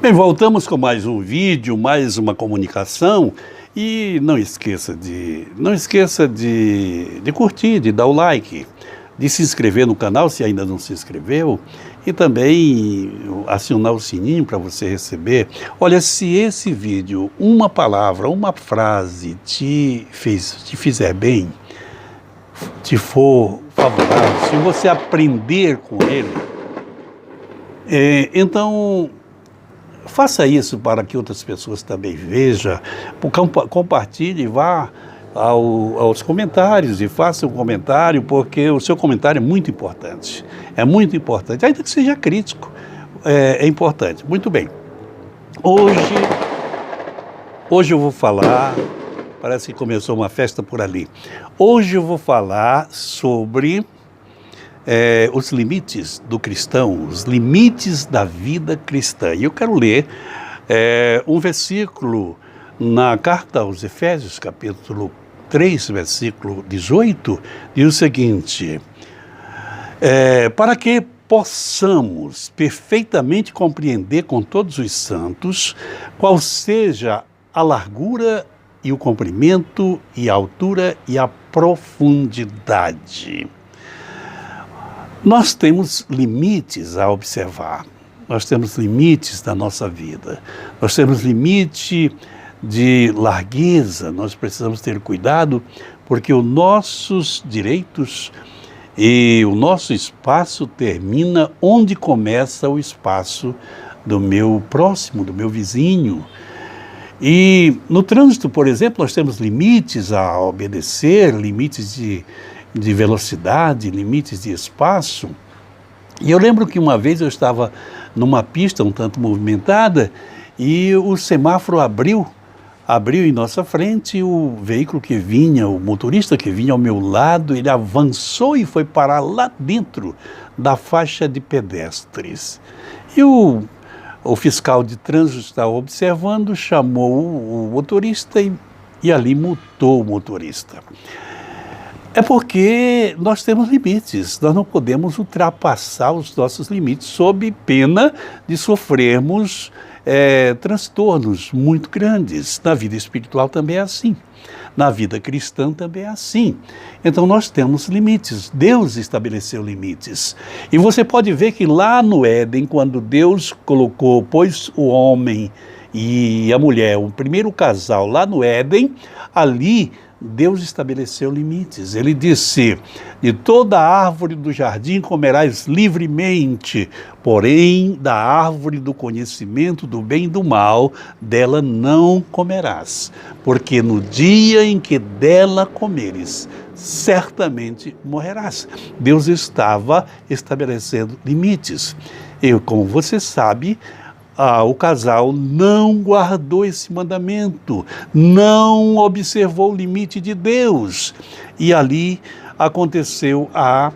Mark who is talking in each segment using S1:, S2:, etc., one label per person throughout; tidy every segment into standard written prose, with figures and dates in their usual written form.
S1: Bem, voltamos com mais um vídeo, mais uma comunicação. E não esqueça de curtir, de dar o like, de se inscrever no canal se ainda não se inscreveu e também acionar o sininho para você receber. Olha, se esse vídeo, uma palavra, uma frase te fizer bem, te for favorável, se você aprender com ele, então faça isso para que outras pessoas também vejam, compartilhe, vá aos comentários e faça um comentário, porque o seu comentário é muito importante, ainda que seja crítico, é importante. Muito bem, hoje eu vou falar, parece que começou uma festa por ali, hoje eu vou falar sobre os limites do cristão, os limites da vida cristã. E eu quero ler um versículo na carta aos Efésios, capítulo 3, versículo 18, diz o seguinte: para que possamos perfeitamente compreender com todos os santos qual seja a largura e o comprimento e a altura e a profundidade. Nós temos limites a observar, nós temos limites da nossa vida, nós temos limite de largueza, nós precisamos ter cuidado, porque os nossos direitos e o nosso espaço termina onde começa o espaço do meu próximo, do meu vizinho. E no trânsito, por exemplo, nós temos limites a obedecer, limites de velocidade, limites de espaço. E eu lembro que uma vez eu estava numa pista um tanto movimentada e o semáforo abriu em nossa frente, e o veículo que vinha, o motorista que vinha ao meu lado, ele avançou e foi parar lá dentro da faixa de pedestres. E o fiscal de trânsito estava observando, chamou o motorista e ali multou o motorista. É porque nós temos limites, nós não podemos ultrapassar os nossos limites sob pena de sofrermos transtornos muito grandes. Na vida espiritual também é assim, na vida cristã também é assim. Então nós temos limites, Deus estabeleceu limites. E você pode ver que lá no Éden, quando Deus pôs o homem e a mulher, o primeiro casal lá no Éden, ali Deus estabeleceu limites. Ele disse: de toda árvore do jardim comerás livremente, porém da árvore do conhecimento do bem e do mal, dela não comerás, porque no dia em que dela comeres, certamente morrerás. Deus estava estabelecendo limites. E como você sabe, o casal não guardou esse mandamento, não observou o limite de Deus. E ali aconteceu a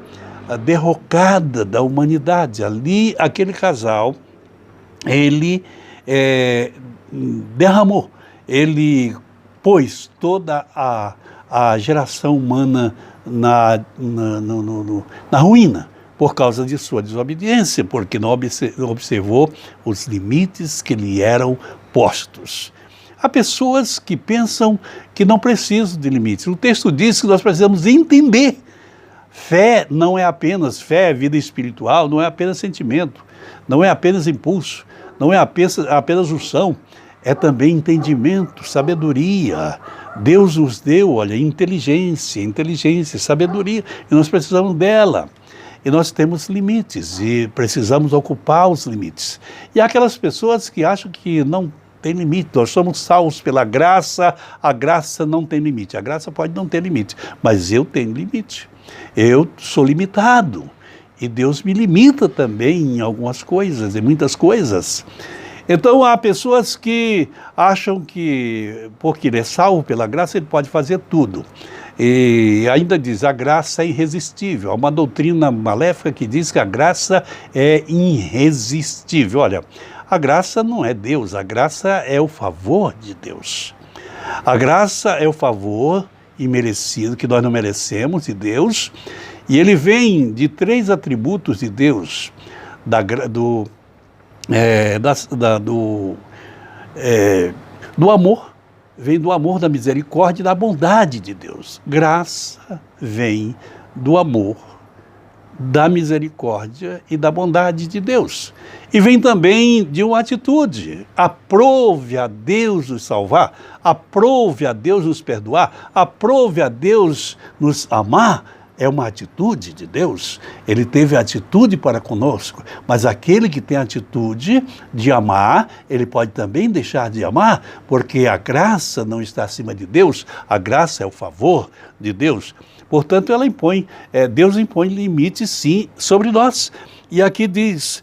S1: derrocada da humanidade. Ali, aquele casal, ele derramou, ele pôs toda a geração humana na ruína, por causa de sua desobediência, porque não observou os limites que lhe eram postos. Há pessoas que pensam que não precisam de limites. O texto diz que nós precisamos entender. Fé não é apenas fé, vida espiritual, não é apenas sentimento, não é apenas impulso, não é apenas unção, é também entendimento, sabedoria. Deus nos deu, olha, inteligência, sabedoria, e nós precisamos dela. E nós temos limites e precisamos ocupar os limites. E há aquelas pessoas que acham que não tem limite, nós somos salvos pela graça, a graça não tem limite. A graça pode não ter limite, mas eu tenho limite. Eu sou limitado e Deus me limita também em algumas coisas, em muitas coisas. Então há pessoas que acham que porque ele é salvo pela graça ele pode fazer tudo. E ainda diz, a graça é irresistível. Há uma doutrina maléfica que diz que a graça é irresistível. Olha, a graça não é Deus, a graça é o favor de Deus. A graça é o favor imerecido, que nós não merecemos, de Deus, e ele vem de 3 atributos de Deus, do amor, vem do amor, da misericórdia e da bondade de Deus. Graça vem do amor, da misericórdia e da bondade de Deus. E vem também de uma atitude. Aprove a Deus nos salvar, aprove a Deus nos perdoar, aprove a Deus nos amar. É uma atitude de Deus. Ele teve atitude para conosco, mas aquele que tem a atitude de amar, ele pode também deixar de amar, porque a graça não está acima de Deus, a graça é o favor de Deus. Portanto, Deus impõe limites, sim, sobre nós. E aqui diz,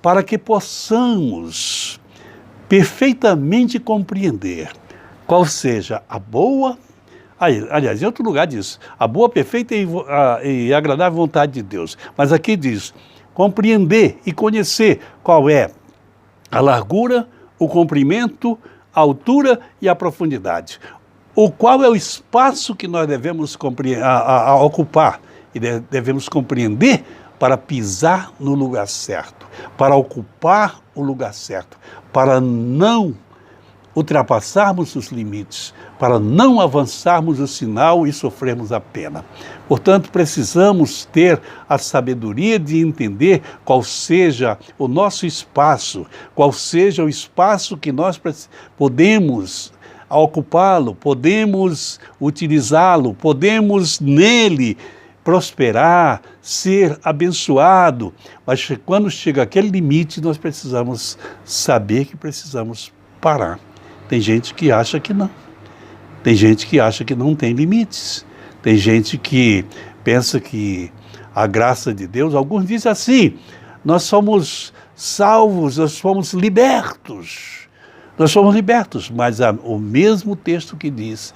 S1: para que possamos perfeitamente compreender qual seja a boa, aliás, em outro lugar diz, a boa, perfeita e agradável vontade de Deus. Mas aqui diz, compreender e conhecer qual é a largura, o comprimento, a altura e a profundidade. Qual é o espaço que nós devemos ocupar e devemos compreender para pisar no lugar certo, para ocupar o lugar certo, para não ultrapassarmos os limites, para não avançarmos o sinal e sofrermos a pena. Portanto, precisamos ter a sabedoria de entender qual seja o nosso espaço, qual seja o espaço que nós podemos ocupá-lo, podemos utilizá-lo, podemos nele prosperar, ser abençoado. Mas quando chega aquele limite, nós precisamos saber que precisamos parar. Tem gente que acha que não. Tem gente que acha que não tem limites. Tem gente que pensa que a graça de Deus, alguns dizem assim, nós somos salvos, nós somos libertos. Nós somos libertos, mas o mesmo texto que diz,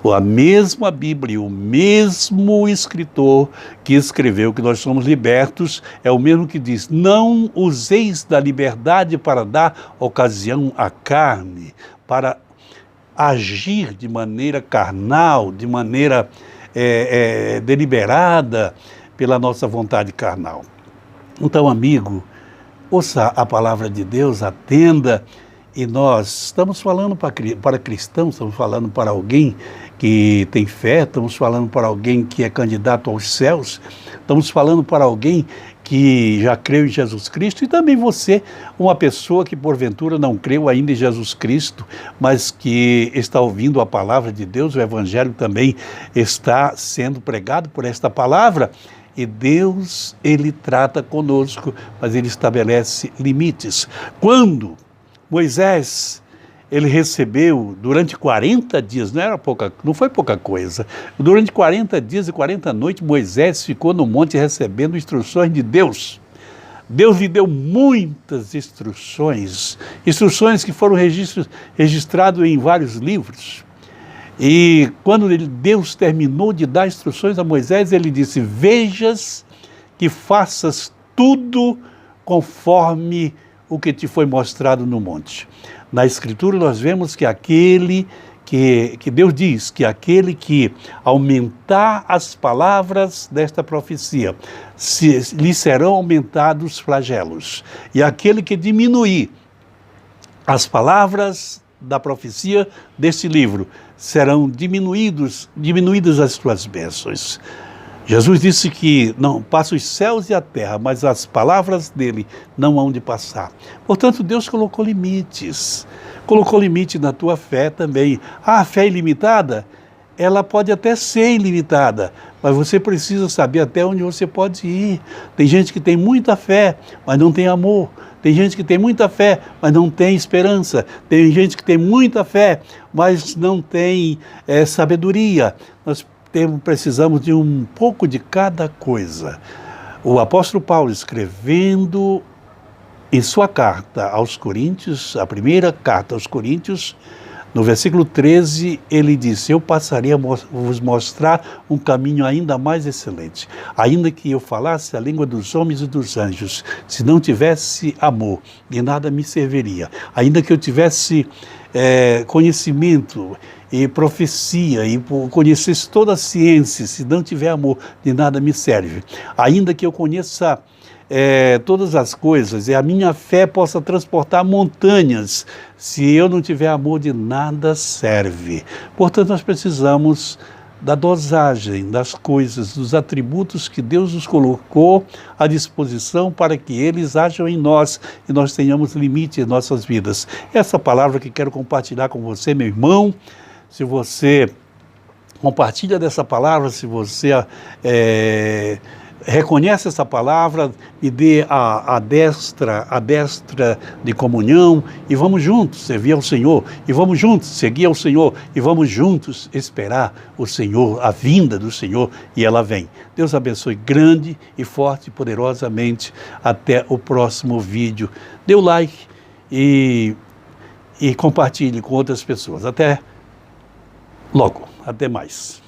S1: a mesma Bíblia, o mesmo escritor que escreveu que nós somos libertos, é o mesmo que diz, não useis da liberdade para dar ocasião à carne, para agir de maneira carnal, de maneira deliberada pela nossa vontade carnal. Então, amigo, ouça a palavra de Deus, atenda. E nós estamos falando para cristãos, estamos falando para alguém que tem fé, estamos falando para alguém que é candidato aos céus, estamos falando para alguém que já creu em Jesus Cristo, e também você, uma pessoa que porventura não creu ainda em Jesus Cristo, mas que está ouvindo a palavra de Deus, o Evangelho também está sendo pregado por esta palavra. E Deus, Ele trata conosco, mas Ele estabelece limites. Quando Moisés, ele recebeu durante 40 dias, não foi pouca coisa, durante 40 dias e 40 noites, Moisés ficou no monte recebendo instruções de Deus. Deus lhe deu muitas instruções que foram registradas em vários livros. E quando Deus terminou de dar instruções a Moisés, ele disse, vejas que faças tudo conforme o que te foi mostrado no monte. Na Escritura nós vemos que que Deus diz que aquele que aumentar as palavras desta profecia, lhe serão aumentados flagelos. E aquele que diminuir as palavras da profecia deste livro, serão diminuídas as suas bênçãos. Jesus disse que não passa os céus e a terra, mas as palavras dele não hão de passar. Portanto, Deus colocou limites na tua fé também. A fé ilimitada, ela pode até ser ilimitada, mas você precisa saber até onde você pode ir. Tem gente que tem muita fé, mas não tem amor. Tem gente que tem muita fé, mas não tem esperança. Tem gente que tem muita fé, mas não tem sabedoria. Nós precisamos de um pouco de cada coisa. O apóstolo Paulo, escrevendo em sua carta aos Coríntios, a primeira carta aos Coríntios, no versículo 13, ele disse, eu passarei a vos mostrar um caminho ainda mais excelente. Ainda que eu falasse a língua dos homens e dos anjos, se não tivesse amor, de nada me serviria. Ainda que eu tivesse conhecimento e profecia, e conhecesse toda a ciência, se não tiver amor, de nada me serve. Ainda que eu conheça todas as coisas, e a minha fé possa transportar montanhas. Se eu não tiver amor, de nada serve. Portanto, nós precisamos da dosagem das coisas, dos atributos que Deus nos colocou à disposição para que eles ajam em nós e nós tenhamos limite em nossas vidas. Essa palavra que quero compartilhar com você, meu irmão. Se você compartilha dessa palavra, se você reconhece essa palavra, me dê a destra de comunhão, e vamos juntos servir ao Senhor, e vamos juntos seguir ao Senhor, e vamos juntos esperar o Senhor, a vinda do Senhor, e ela vem. Deus abençoe grande e forte e poderosamente. Até o próximo vídeo. Dê o like e compartilhe com outras pessoas. Até logo. Até mais.